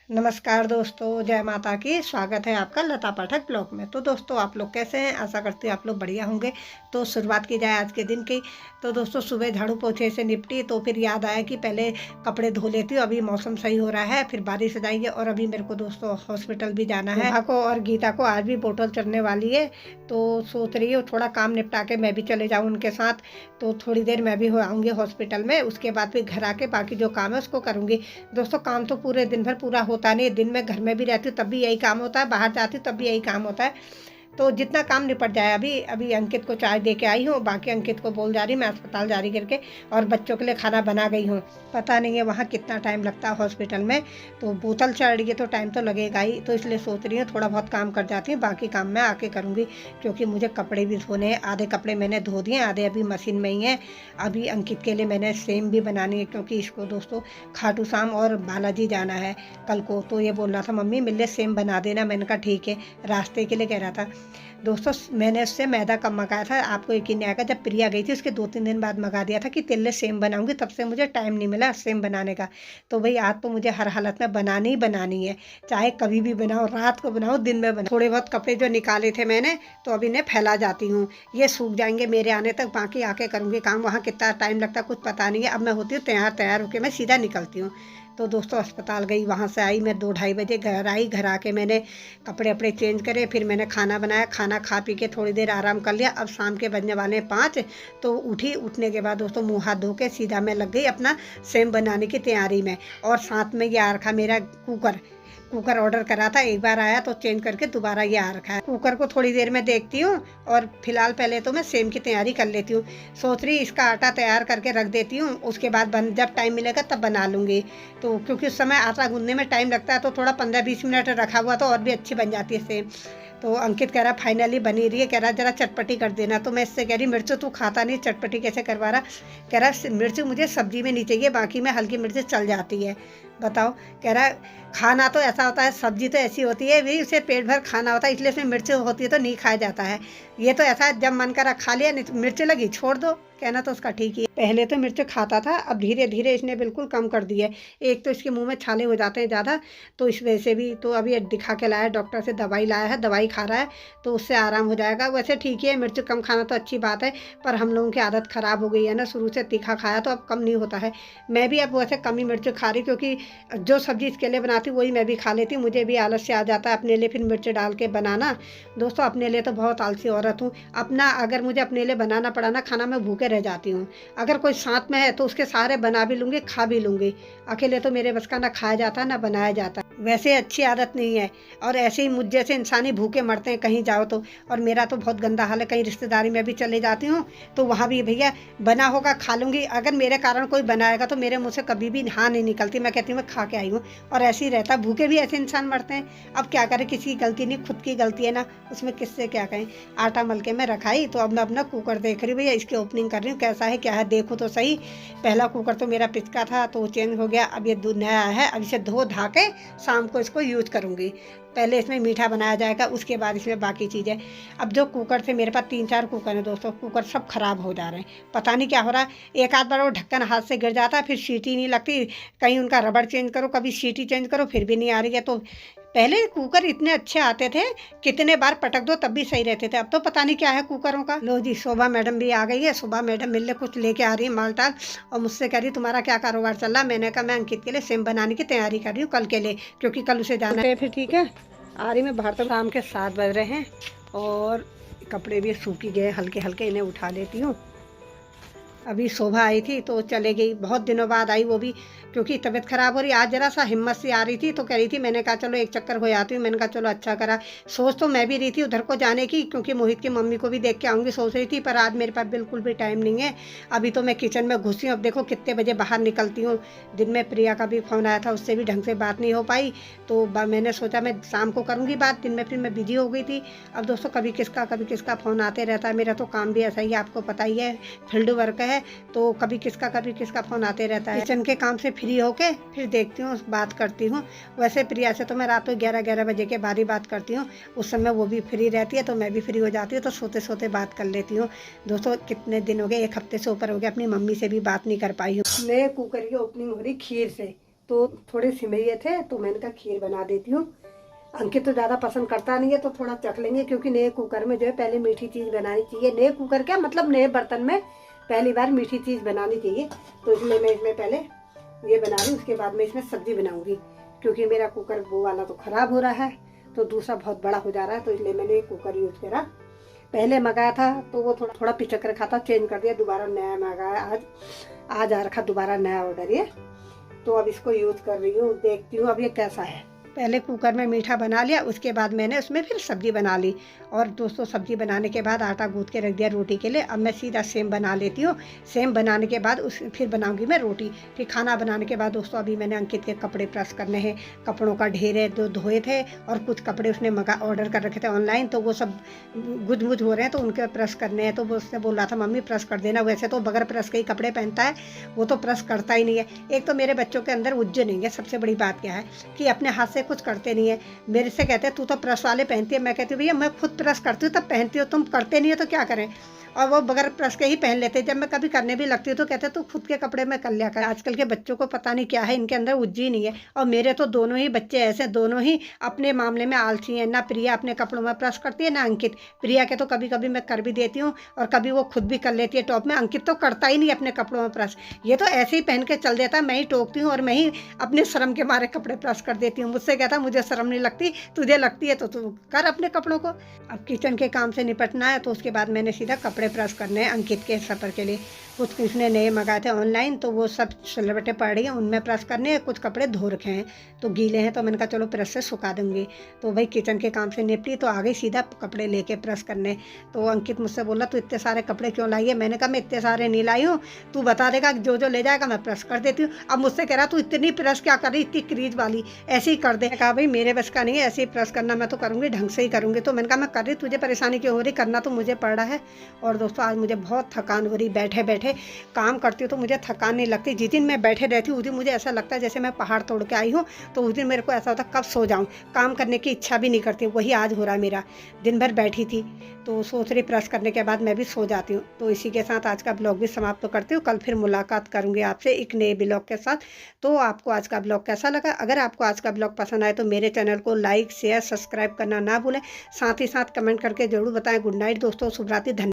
नमस्कार दोस्तों, जय माता की। स्वागत है आपका लता पाठक ब्लॉग में। तो दोस्तों, आप लोग कैसे हैं? आशा करती हूँ आप लोग बढ़िया होंगे। तो शुरुआत की जाए आज के दिन की। तो दोस्तों, सुबह झाड़ू पोछे से निपटी तो फिर याद आया कि पहले कपड़े धो लेती हूँ। अभी मौसम सही हो रहा है, फिर बारिश हो जाएगी और अभी मेरे को दोस्तों हॉस्पिटल भी जाना है। नेहा को और गीता को आज भी बोतल चढ़ने वाली है, तो सोच रही हूँ थोड़ा काम निपटा के मैं भी चले जाऊँ उनके साथ। तो थोड़ी देर मैं भी हो आऊँगी हॉस्पिटल में, उसके बाद फिर घर आके बाकी जो काम है उसको करूँगी। दोस्तों, काम तो पूरे दिन भर पूरा होता नहीं है। दिन में घर में भी रहती हूँ तब भी यही काम होता है, बाहर जाती हूँ तब भी यही काम होता है। तो जितना काम निपट जाए। अभी अभी अंकित को चाय दे के आई हूँ, बाकी अंकित को बोल जा रही मैं अस्पताल जा रही करके, और बच्चों के लिए खाना बना गई हूँ। पता नहीं है वहाँ कितना टाइम लगता है हॉस्पिटल में। तो बोतल चढ़ रही है तो टाइम तो लगेगा ही, तो इसलिए सोच रही हूँ थोड़ा बहुत काम कर जाती हूँ, बाकी काम मैं आके करूँगी। क्योंकि मुझे कपड़े भी धोने हैं। आधे कपड़े मैंने धो दिए, आधे अभी मशीन में ही हैं। अभी अंकित के लिए मैंने सेम भी बनानी है, क्योंकि इसको दोस्तों खाटू श्याम और बालाजी जाना है कल को। तो ये बोल रहा था मम्मी मेरे लिए सेम बना देना। मैंने कहा ठीक है, रास्ते के लिए कह रहा था। दोस्तों, मैंने उससे मैदा कम मंगाया था, आपको यकीन नहीं आएगा। जब प्रिया गई थी उसके 2-3 दिन बाद मंगा दिया था कि तेरे लिए सेम बनाऊंगी, तब से मुझे टाइम नहीं मिला सेम बनाने का। तो भाई आज तो मुझे हर हालत में बनानी ही बनानी है, चाहे कभी भी बनाओ, रात को बनाओ दिन में बनाओ। थोड़े बहुत कपड़े जो निकाले थे मैंने, तो अभी इन्हें फैला जाती हूँ। ये सूख जाएंगे मेरे आने तक, बाकी आके करूँगी काम। वहाँ कितना टाइम लगता है कुछ पता नहीं है। अब मैं होती हूँ तैयार होकर मैं सीधा निकलती हूँ। तो दोस्तों, अस्पताल गई, वहाँ से आई मैं 2-2:30 बजे घर आई। घर आके मैंने कपड़े अपने चेंज करे, फिर मैंने खाना बनाया। खाना खा पी के थोड़ी देर आराम कर लिया। अब शाम के बजने वाले 5। तो उठी, उठने के बाद दोस्तों मुँह हाथ धो के सीधा मैं लग गई अपना सेम बनाने की तैयारी में। और साथ में ये आ रखा मेरा कुकर ऑर्डर करा था, एक बार आया तो चेंज करके दोबारा ये आ रखा है। कुकर को थोड़ी देर में देखती हूँ, और फिलहाल पहले तो मैं सेम की तैयारी कर लेती हूँ। सोच रही इसका आटा तैयार करके रख देती हूँ, उसके बाद जब टाइम मिलेगा तब बना लूँगी। तो क्योंकि उस समय आटा गूंदने में टाइम लगता है, तो थोड़ा 15-20 मिनट रखा हुआ तो और भी अच्छी बन जाती है सेम। तो अंकित कह रहा फाइनली बनी रही है, कह रहा जरा चटपटी कर देना। तो मैं इससे कह रही मिर्च तू खाता नहीं, चटपटी कैसे करवा रहा। कह रहा मिर्च मुझे सब्जी में नहीं चाहिए, बाकी में हल्की मिर्च चल जाती है। बताओ, कह रहा खाना तो ऐसा होता है, सब्जी तो ऐसी होती है भी, उसे पेट भर खाना होता है, इसलिए इसमें मिर्च होती है तो नहीं खाया जाता है। ये तो ऐसा है जब मन करा खा लिया, नहीं तो मिर्च लगी छोड़ दो। कहना तो उसका ठीक ही है। पहले तो मिर्च खाता था, अब धीरे धीरे इसने बिल्कुल कम कर दी है। एक तो इसके मुंह में छाले हो जाते हैं ज़्यादा, तो इस वजह से भी। तो अभी दिखा के लाया, डॉक्टर से दवाई लाया है, दवाई खा रहा है, तो उससे आराम हो जाएगा। वैसे ठीक ही है, मिर्च कम खाना तो अच्छी बात है, पर हम लोगों की आदत ख़राब हो गई है ना, शुरू से तीखा खाया तो अब कम नहीं होता है। मैं भी अब वैसे कम ही मिर्च खा रही, क्योंकि जो सब्ज़ी इसके लिए बनाती वही मैं भी खा लेती हूँ। मुझे भी आलस से आ जाता है अपने लिए फिर मिर्च डाल के बनाना। दोस्तों, अपने लिए तो बहुत आलसी औरत हूँ। अपना अगर मुझे अपने लिए बनाना पड़ा ना खाना, मैं भूखे रह जाती हूँ। अगर कोई साथ में है तो उसके सहारे बना भी लूँगी, खा भी लूँगी। अकेले तो मेरे बस का ना खाया जाता ना बनाया जाता। वैसे अच्छी आदत नहीं है, और ऐसे ही मुझ जैसे इंसान ही भूखे मरते हैं कहीं जाओ तो। और मेरा तो बहुत गंदा हाल है, कहीं रिश्तेदारी में भी चले जाती हूँ तो वहाँ भी भैया बना होगा खा लूँगी। अगर मेरे कारण कोई बनाएगा तो मेरे मुँह से कभी भी हाँ नहीं निकलती, मैं कहती हूँ मैं खा के आई हूँ। और ऐसे ही रहता, भूखे भी ऐसे इंसान मरते हैं। अब क्या करें, किसी की गलती नहीं, खुद की गलती है ना, उसमें किससे क्या कहें। आटा मल के मैं रखाई, तो अब मैं अपना कुकर देख रही हूँ भैया, इसकी ओपनिंग कर रही हूँ कैसा है क्या है, देखो तो सही। पहला कुकर तो मेरा पिचका था तो चेंज हो गया, अब ये नया है। अब इसे धो धा के शाम को इसको यूज करूँगी। पहले इसमें मीठा बनाया जाएगा, उसके बाद इसमें बाकी चीज़ें। अब जो कुकर थे मेरे पास 3-4 कुकर हैं दोस्तों, कुकर सब खराब हो जा रहे हैं, पता नहीं क्या हो रहा है। एक आध बार वो ढक्कन हाथ से गिर जाता है, फिर सीटी नहीं लगती। कहीं उनका रबड़ चेंज करो, कभी सीटी चेंज करो, फिर भी नहीं आ रही है। तो पहले कुकर इतने अच्छे आते थे, कितने बार पटक दो तब भी सही रहते थे। अब तो पता नहीं क्या है कुकरों का। लो जी, शोभा मैडम भी आ गई है। शोभा मैडम मिलने कुछ लेके आ रही है माल टाल, और मुझसे कह रही तुम्हारा क्या कारोबार चल रहा है। मैंने कहा मैं अंकित के लिए सेम बनाने की तैयारी कर रही हूँ कल के लिए, क्योंकि कल उसे जाना है। फिर ठीक है, आ रही मैं बाहर। तो शाम के 7 बज रहे हैं और कपड़े भी सूख ही गए हल्के हल्के, इन्हें उठा लेती हूँ। अभी शोभा आई थी तो चले गई, बहुत दिनों बाद आई वो भी, क्योंकि तबीयत खराब हो रही। आज जरा सा हिम्मत से आ रही थी तो कह रही थी, मैंने कहा चलो एक चक्कर हो आती हूँ। मैंने कहा चलो अच्छा करा। सोच तो मैं भी रही थी उधर को जाने की, क्योंकि मोहित की मम्मी को भी देख के आऊँगी सोच रही थी, पर आज मेरे पास बिल्कुल भी टाइम नहीं है। अभी तो मैं किचन में घुसी हूँ, अब देखो कितने बजे बाहर निकलती हूँ। दिन में प्रिया का भी फ़ोन आया था, उससे भी ढंग से बात नहीं हो पाई, तो मैंने सोचा मैं शाम को करूँगी बात। दिन में फिर मैं बिजी हो गई थी। अब दोस्तों, कभी किसका फ़ोन आते रहता है। मेरा तो काम भी ऐसा ही है, आपको पता ही है, फील्ड वर्क है, तो कभी किसका फ़ोन आते रहता है। किचन के काम से फ्री होके फिर देखती हूँ, बात करती हूँ। वैसे प्रिया से तो मैं रात को 11-11 बजे के बाद ही बात करती हूँ, उस समय वो भी फ्री रहती है तो मैं भी फ्री हो जाती हूँ, तो सोते सोते बात कर लेती हूँ। दोस्तों, कितने दिन हो गए, 1 हफ्ते से ऊपर हो गया, अपनी मम्मी से भी बात नहीं कर पाई हूँ। नए कुकर की ओपनिंग हो रही खीर से, तो थोड़े सिमैये थे तो मैंने कहा खीर बना देती हूँ। अंकित तो ज़्यादा पसंद करता नहीं है तो थोड़ा चख लेंगे, क्योंकि नए कुकर में जो है पहले मीठी चीज़ बनानी चाहिए। नए कुकर क्या मतलब नए बर्तन में पहली बार मीठी चीज़ बनानी चाहिए। तो इसलिए मैं इसमें पहले ये बना रही हूँ, उसके बाद मैं इसमें सब्जी बनाऊँगी, क्योंकि मेरा कुकर वो वाला तो ख़राब हो रहा है तो दूसरा बहुत बड़ा हो जा रहा है। तो इसलिए मैंने एक कुकर यूज़ करा। पहले मंगाया था तो वो थोड़ा थोड़ा पिचक रखा था, चेंज कर दिया, दोबारा नया मंगाया। आज आ रखा दोबारा नया ऑर्डर ये। तो अब इसको यूज़ कर रही हूँ, देखती हूँ अब ये कैसा है। पहले कुकर में मीठा बना लिया, उसके बाद मैंने उसमें फिर सब्ज़ी बना ली। और दोस्तों सब्ज़ी बनाने के बाद आटा गूँथ के रख दिया रोटी के लिए। अब मैं सीधा सेम बना लेती हूँ। सेम बनाने के बाद फिर बनाऊंगी मैं रोटी। फिर खाना बनाने के बाद दोस्तों अभी मैंने अंकित के कपड़े प्रेस करने हैं। कपड़ों का ढेर है, जो धोए थे और कुछ कपड़े उसने ऑर्डर कर रखे थे ऑनलाइन, तो वो सब गुज हो रहे हैं तो उनके प्रेस करने हैं। तो वो उसने बोल रहा था मम्मी प्रेस कर देना। वैसे तो बगैर प्रेस के ही कपड़े पहनता है, वो तो प्रेस करता ही नहीं है। एक तो मेरे बच्चों के अंदर उज्जै नहीं है। सबसे बड़ी बात क्या है कि अपने हाथ से कुछ करते नहीं है। मेरे से कहते हैं तू तो प्रेस वाले पहनती है। मैं कहती हूँ भैया मैं खुद प्रेस करती हूँ तब पहनती हूँ, तुम करते नहीं हो तो क्या करें। और वो बगैर प्रेस के ही पहन लेते हैं। जब मैं कभी करने भी लगती हूँ तो कहते हैं तू खुद के कपड़े में कर लिया कर। आजकल के बच्चों को पता नहीं क्या है, इनके अंदर उज्जी नहीं है। और मेरे तो दोनों ही बच्चे ऐसे, दोनों ही अपने मामले में आलसी हैं। ना प्रिया अपने कपड़ों में प्रेस करती है ना अंकित। प्रिया के तो कभी कभी मैं कर भी देती हूँ और कभी वो खुद भी कर लेती है टॉप में। अंकित तो करता ही नहीं अपने कपड़ों में प्रेस, ये तो ऐसे ही पहन के चल देता है। मैं ही टोकती हूँ और मैं ही अपने शर्म के मारे कपड़े प्रेस कर देती हूँ। मुझसे कहता मुझे शर्म नहीं लगती, तुझे लगती है तो तू कर अपने कपड़ों को। अब किचन के काम से निपटना है तो उसके बाद मैंने सीधा कपड़े प्रेस करने हैं अंकित के सफ़र के लिए। कुछ इसने नए मंगाए थे ऑनलाइन तो वो सब सिलवटें पड़ रही हैं, उनमें प्रेस करने हैं। कुछ कपड़े धो रखे हैं तो गीले हैं, तो मैंने कहा चलो प्रेस से सुखा दूँगी। तो भाई किचन के काम से निपटी तो आ गई सीधा कपड़े लेके प्रेस करने। तो अंकित मुझसे बोला तू इतने सारे कपड़े क्यों लाई है। मैंने कहा मैं इतने सारे नहीं लाई हूँ, तू बता देगा जो जो ले जाएगा मैं प्रेस कर देती हूँ। अब मुझसे कह रहा तू इतनी प्रेस क्या कर रही, इतनी क्रीज वाली ऐसे ही कर दे। कहा भाई मेरे बस का नहीं है ऐसे ही प्रेस करना, मैं तो करूँगी ढंग से ही करूँगी। तो मैंने कहा मैं कर रही, तुझे परेशानी क्यों हो रही, करना तो मुझे पड़ रहा है। और दोस्तों आज मुझे बहुत थकान हो रही, बैठे बैठे काम करती हूँ तो मुझे थकान नहीं लगती। जिस दिन मैं बैठे रहती हूँ उस दिन मुझे ऐसा लगता है जैसे मैं पहाड़ तोड़ के आई हूँ। तो उस दिन मेरे को ऐसा होता कब सो जाऊँ, काम करने की इच्छा भी नहीं करती। वही आज हो रहा है मेरा, दिन भर बैठी थी तो सोच रही प्रेस करने के बाद मैं भी सो जाती हूँ। तो इसी के साथ आज का ब्लॉग भी समाप्त करती हूँ। कल फिर मुलाकात करूँगी आपसे एक नए ब्लॉग के साथ। तो आपको आज का ब्लॉग कैसा लगा, अगर आपको आज का ब्लॉग पसंद आए तो मेरे चैनल को लाइक शेयर सब्सक्राइब करना ना भूलें। साथ ही साथ कमेंट करके ज़रूर बताएं। गुड नाइट दोस्तों, शुभ रात्रि, धन्यवाद।